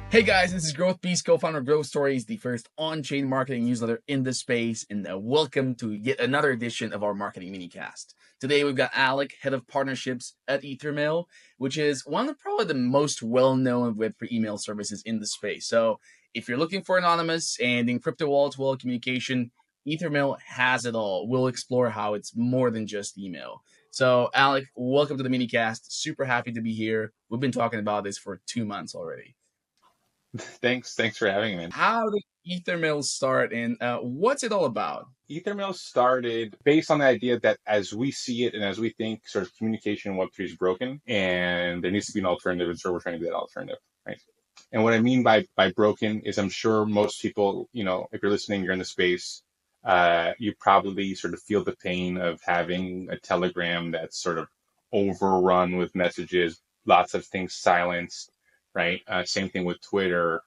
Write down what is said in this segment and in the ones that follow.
Hey guys, this is Growth Beast, co-founder of Growth Stories, the first on-chain marketing newsletter in the space, and welcome to yet another edition of our marketing minicast. Today we've got Alek, head of partnerships at EtherMail, which is one of probably the most well-known Web3 email services in the space. So if you're looking for anonymous and in crypto wall-to-wall communication, EtherMail has it all. We'll explore how it's more than just email. So Alek, welcome to the minicast. Super happy to be here. We've been talking about this for 2 months already. Thanks for having me. How did EtherMail's start, and what's it all about? EtherMail started based on the idea that as we see it and as we think sort of communication in Web3 is broken and there needs to be an alternative, and so we're trying to be that alternative, right? And what I mean by broken is I'm sure most people, if you're listening, you're in the space, you probably sort of feel the pain of having a Telegram that's sort of overrun with messages, lots of things silenced, right? Same thing with Twitter.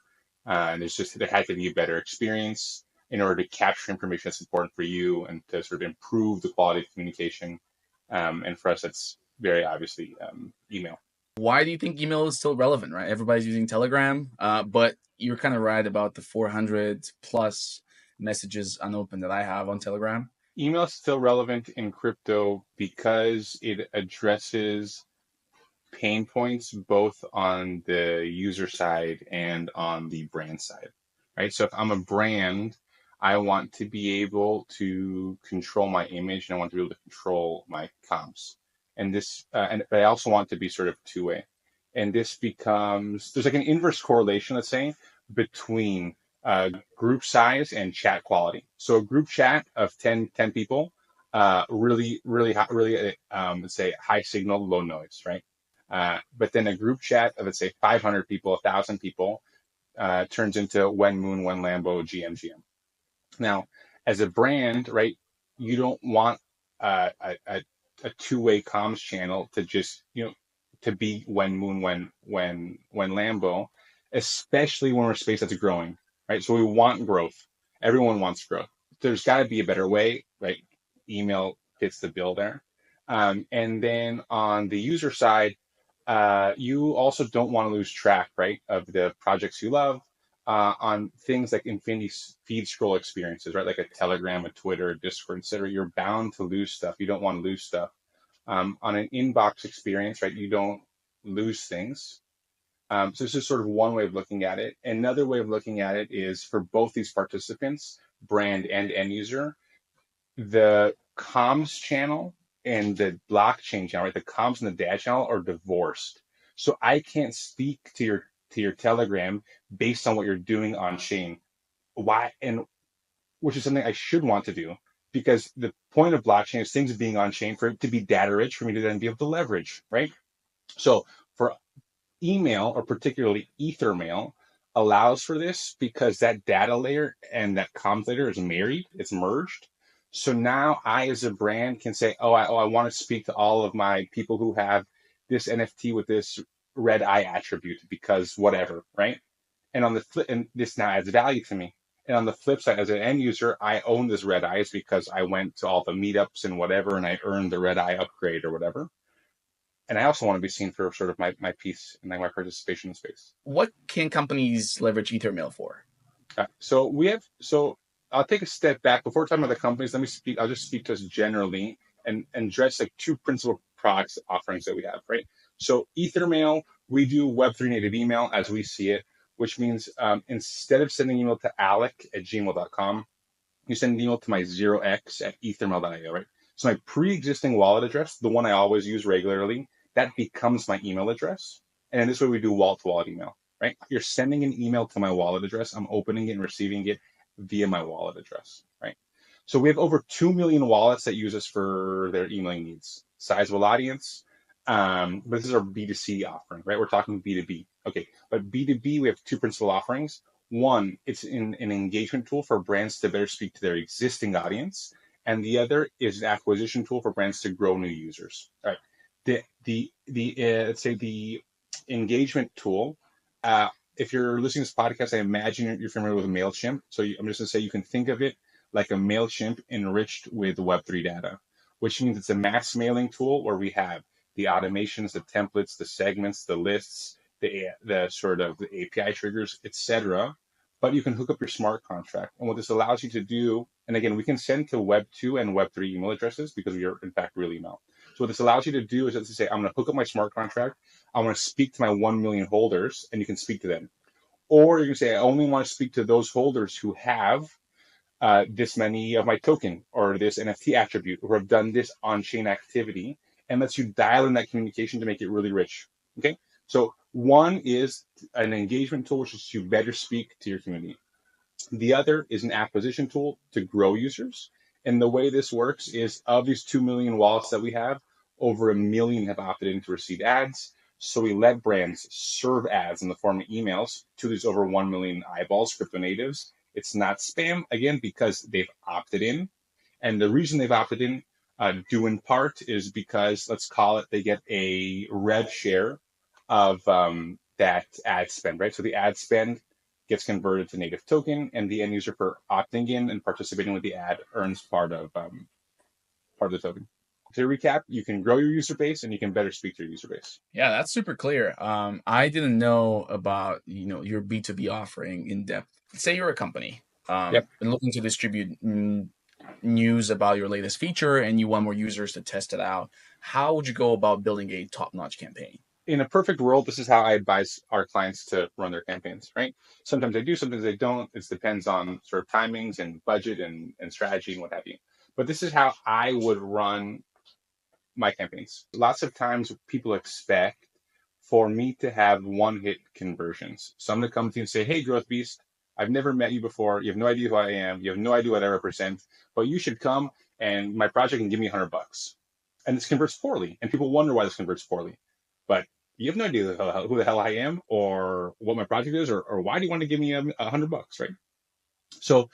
And there had to be a better experience in order to capture information that's important for you and to sort of improve the quality of communication. And for us, that's very obviously email. Why do you think email is still relevant, right? Everybody's using Telegram, but you're kind of right about the 400 plus messages unopened that I have on Telegram. Email is still relevant in crypto because it addresses pain points both on the user side and on the brand side, right? So if I'm a brand, I want to be able to control my image and I want to be able to control my comms. And but I also want to be sort of two-way. And this becomes, there's like an inverse correlation, let's say, between group size and chat quality. So a group chat of 10 people, let's say high signal, low noise, right? But then a group chat of, let's say, 500 people, 1,000 people, turns into when Moon, when Lambo, GM. Now, as a brand, right, you don't want a two-way comms channel to just, to be when Moon, when Lambo, especially when we're a space that's growing, right? So we want growth. Everyone wants growth. There's got to be a better way, right? Email fits the bill there. And then on the user side, you also don't want to lose track, right, of the projects you love on things like infinity feed scroll experiences, right, like a Telegram, a Twitter, a Discord, etc. You're bound to lose stuff. You don't want to lose stuff. On an inbox experience, right, you don't lose things. So this is sort of one way of looking at it. Another way of looking at it is for both these participants, brand and end user, the comms channel and the blockchain channel, right? The comms and the data channel are divorced. So I can't speak to your Telegram based on what you're doing on chain. Why? And which is something I should want to do because the point of blockchain is things being on chain for it to be data rich for me to then be able to leverage, right? So for email, or particularly EtherMail, allows for this because that data layer and that comms layer is married, it's merged. So now I, as a brand, can say, I want to speak to all of my people who have this NFT with this red eye attribute because whatever, right? And on the flip, and this now adds value to me. And on the flip side, as an end user, I own this red eyes because I went to all the meetups and whatever, and I earned the red eye upgrade or whatever. And I also want to be seen for sort of my piece and like my participation in space. What can companies leverage EtherMail for? So I'll take a step back before talking about the companies. I'll just speak to us generally and address like two principal products offerings that we have, right? So EtherMail, we do Web3 native email as we see it, which means instead of sending email to alek@gmail.com, you send an email to my 0x@ethermail.io, right? So my pre-existing wallet address, the one I always use regularly, that becomes my email address. And in this way, we do wallet-to-wallet email, right? You're sending an email to my wallet address. I'm opening it and receiving it via my wallet address, right? So we have over 2 million wallets that use us for their emailing needs. Sizable audience. But this is our B2C offering, right? We're talking B2B. Okay, but B2B, we have two principal offerings. One, it's an engagement tool for brands to better speak to their existing audience, and the other is an acquisition tool for brands to grow new users. All right. Let's say the engagement tool. If you're listening to this podcast, I imagine you're familiar with Mailchimp. So I'm just gonna say you can think of it like a Mailchimp enriched with Web3 data, which means it's a mass mailing tool where we have the automations, the templates, the segments, the lists, the sort of the API triggers, etc. But you can hook up your smart contract. And what this allows you to do, and again, we can send to Web2 and Web3 email addresses because we are in fact real email. So what this allows you to do is to say, I'm going to hook up my smart contract. I want to speak to my 1 million holders, and you can speak to them. Or you can say, I only want to speak to those holders who have this many of my token or this NFT attribute, or have done this on-chain activity, and lets you dial in that communication to make it really rich. Okay, so one is an engagement tool, which is to better speak to your community. The other is an acquisition tool to grow users. And the way this works is, of these 2 million wallets that we have, over 1 million have opted in to receive ads. So we let brands serve ads in the form of emails to these over 1 million eyeballs, crypto natives. It's not spam, again, because they've opted in. And the reason they've opted in, due in part, is because, let's call it, they get a rev share of that ad spend, right? So the ad spend gets converted to native token, and the end user, for opting in and participating with the ad, earns part of the token. To recap, you can grow your user base and you can better speak to your user base. Yeah, that's super clear. I didn't know about your B2B offering in depth. Say you're a company Yep. and looking to distribute news about your latest feature, and you want more users to test it out. How would you go about building a top-notch campaign? In a perfect world, this is how I advise our clients to run their campaigns, right? Sometimes they do, sometimes they don't. It depends on sort of timings and budget and strategy and what have you. But this is how I would run my campaigns. Lots of times people expect for me to have one-hit conversions. So I'm going to come to you and say, hey, Growth Beast, I've never met you before. You have no idea who I am. You have no idea what I represent, but you should come and my project and give me $100. And this converts poorly. And people wonder why this converts poorly. But you have no idea who the hell I am or what my project is, or why do you want to give me $100, right? So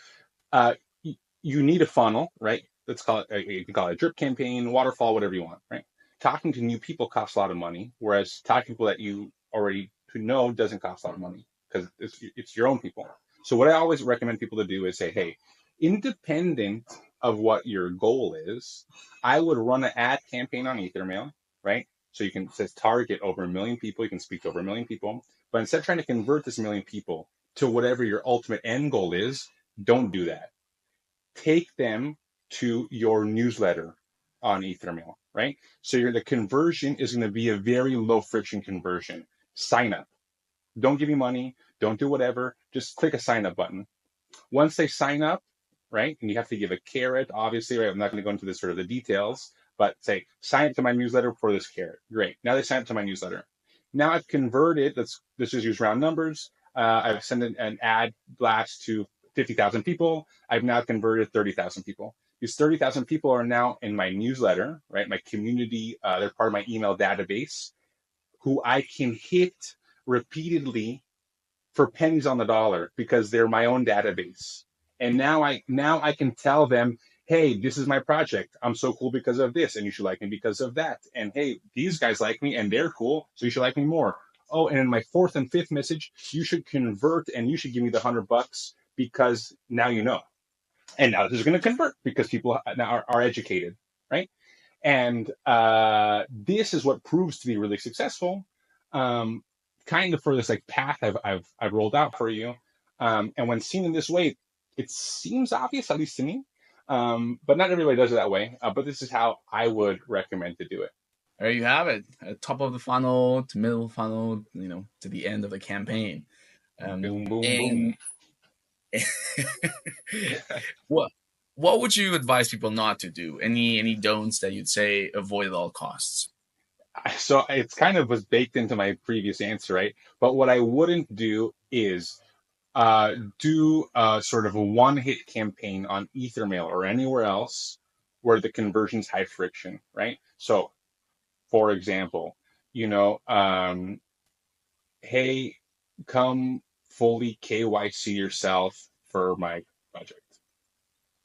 you need a funnel, right? Let's call it, you can call it a drip campaign, waterfall, whatever you want, right? Talking to new people costs a lot of money, whereas talking to people that you already know doesn't cost a lot of money because it's your own people. So what I always recommend people to do is say, hey, independent of what your goal is, I would run an ad campaign on EtherMail, right? So you can says target over 1 million people. You can speak to over 1 million people, but instead of trying to convert this 1 million people to whatever your ultimate end goal is, don't do that. Take them to your newsletter on EtherMail, right? So the conversion is going to be a very low friction conversion. Sign up. Don't give me money. Don't do whatever. Just click a sign up button. Once they sign up, right, and you have to give a carrot, obviously, right? I'm not going to go into the sort of the details, but say, sign up to my newsletter for this carrot. Great. Now they sign up to my newsletter. Now I've converted, let's just use round numbers. I've sent an ad blast to 50,000 people. I've now converted 30,000 people. These 30,000 people are now in my newsletter, right? My community, they're part of my email database, who I can hit repeatedly for pennies on the dollar because they're my own database. And now I can tell them, hey, this is my project. I'm so cool because of this, and you should like me because of that. And hey, these guys like me and they're cool, so you should like me more. Oh, and in my fourth and fifth message, you should convert and you should give me the $100 because now you know. And now this is going to convert because people now are educated, right? And this is what proves to be really successful. Kind of for this like path I've rolled out for you. And when seen in this way, it seems obvious, at least to me. But not everybody does it that way. But this is how I would recommend to do it. There you have it. Top of the funnel to middle of the funnel, to the end of the campaign. Boom, boom, boom. And what what would you advise people not to do? Any don'ts that you'd say avoid at all costs? So it's kind of was baked into my previous answer, right? But what I wouldn't do is do sort of a one-hit campaign on EtherMail or anywhere else where the conversion's high friction, right? So, for example, hey, come fully KYC yourself for my project.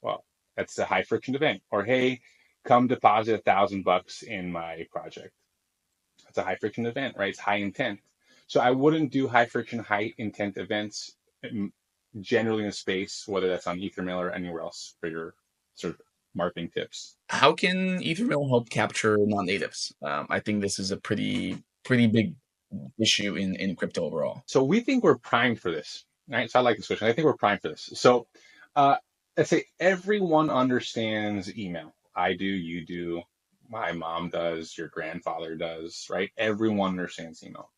Well, that's a high friction event. Or hey, come deposit $1,000 in my project. That's a high friction event, right? It's high intent. So I wouldn't do high friction, high intent events generally in a space, whether that's on EtherMail or anywhere else for your sort of marketing tips. How can EtherMail help capture non-natives? I think this is a pretty big issue in crypto overall? So we think we're primed for this, right? So I like this question. I think we're primed for this. So uh, let's say everyone understands email. I do, you do, my mom does, your grandfather does, right? Everyone understands email.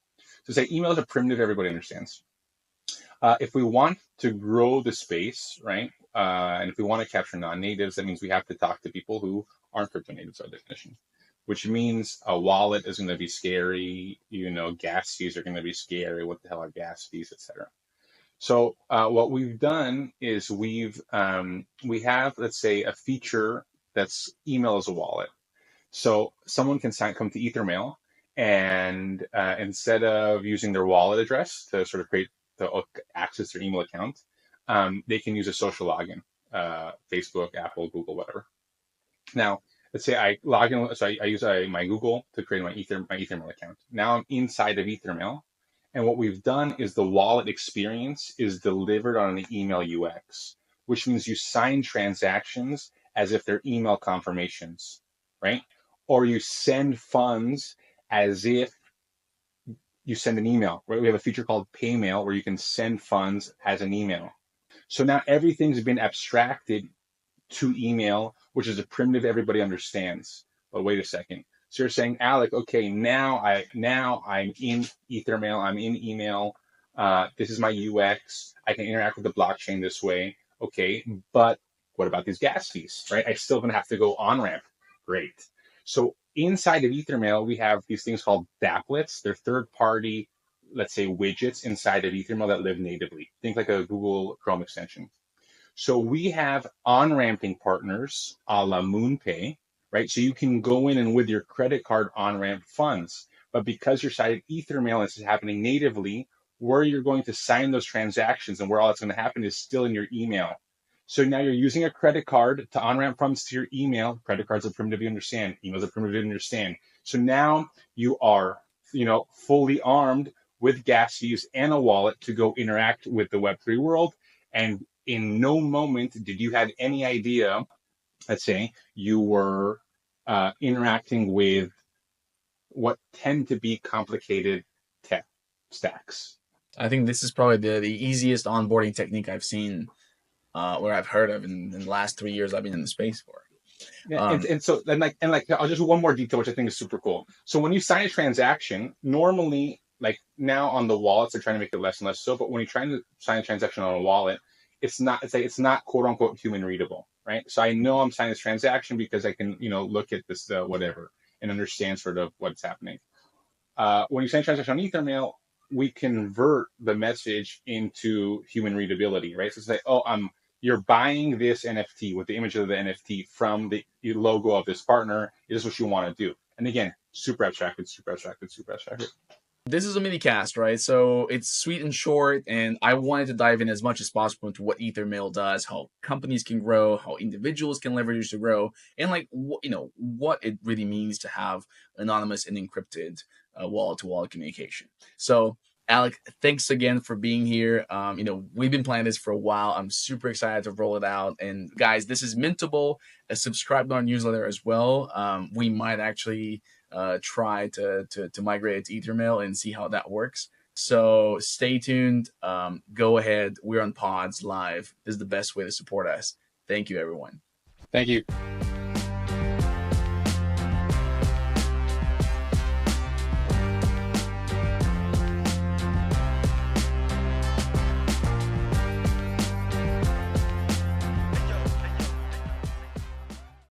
So say email is a primitive everybody understands. If we want to grow the space, right, and if we want to capture non-natives, that means we have to talk to people who aren't crypto natives by definition, which means a wallet is going to be scary. Gas fees are going to be scary. What the hell are gas fees, etc. So what we've done is we have, let's say, a feature that's email as a wallet. So someone can come to EtherMail, and instead of using their wallet address to sort of to access their email account, they can use a social login, Facebook, Apple, Google, whatever. Now, let's say I log in, so I use my Google to create my EtherMail account. Now I'm inside of EtherMail, and what we've done is the wallet experience is delivered on an email UX, which means you sign transactions as if they're email confirmations, right? Or you send funds as if you send an email, right? We have a feature called Paymail where you can send funds as an email. So now everything's been abstracted to email, which is a primitive everybody understands. But wait a second. So you're saying, Alek, okay, now I'm in EtherMail, I'm in email. This is my UX. I can interact with the blockchain this way. Okay, but what about these gas fees, right? I still gonna have to go on ramp. Great. So inside of EtherMail, we have these things called dapplets. They're third-party, let's say, widgets inside of EtherMail that live natively. Think like a Google Chrome extension. So we have on-ramping partners a la MoonPay, right? So you can go in and with your credit card on-ramp funds. But because you're side of EtherMail and this is happening natively, where you're going to sign those transactions and where all that's going to happen is still in your email. So now you're using a credit card to on-ramp funds to your email. Credit cards are primitive, you understand. Emails are primitive, you understand. So now you are, fully armed with gas fees and a wallet to go interact with the Web3 world. And in no moment did you have any idea, let's say, you were interacting with what tend to be complicated tech stacks. I think this is probably the easiest onboarding technique I've seen, or I've heard of in the last 3 years I've been in the space for. Yeah, and I'll just one more detail which I think is super cool. So when you sign a transaction, normally, like now on the wallets, they're trying to make it less and less so. But when you're trying to sign a transaction on a wallet, it's not quote unquote human readable, right? So I know I'm signing this transaction because I can look at this whatever and understand sort of what's happening. When you sign a transaction on EtherMail, we convert the message into human readability, right? So it's like, you're buying this NFT with the image of the NFT from the logo of this partner. Is what you want to do. And again, super abstracted, super abstracted, super abstracted. This is a mini cast, right? So it's sweet and short, and I wanted to dive in as much as possible into what EtherMail does, how companies can grow, how individuals can leverage to grow, and what it really means to have anonymous and encrypted wall-to-wall communication. So Alek, thanks again for being here. We've been planning this for a while. I'm super excited to roll it out. And guys, this is Mintable. Subscribe to our newsletter as well. We might actually try to migrate it to EtherMail and see how that works. So stay tuned. Go ahead. We're on Pods Live. This is the best way to support us. Thank you, everyone. Thank you.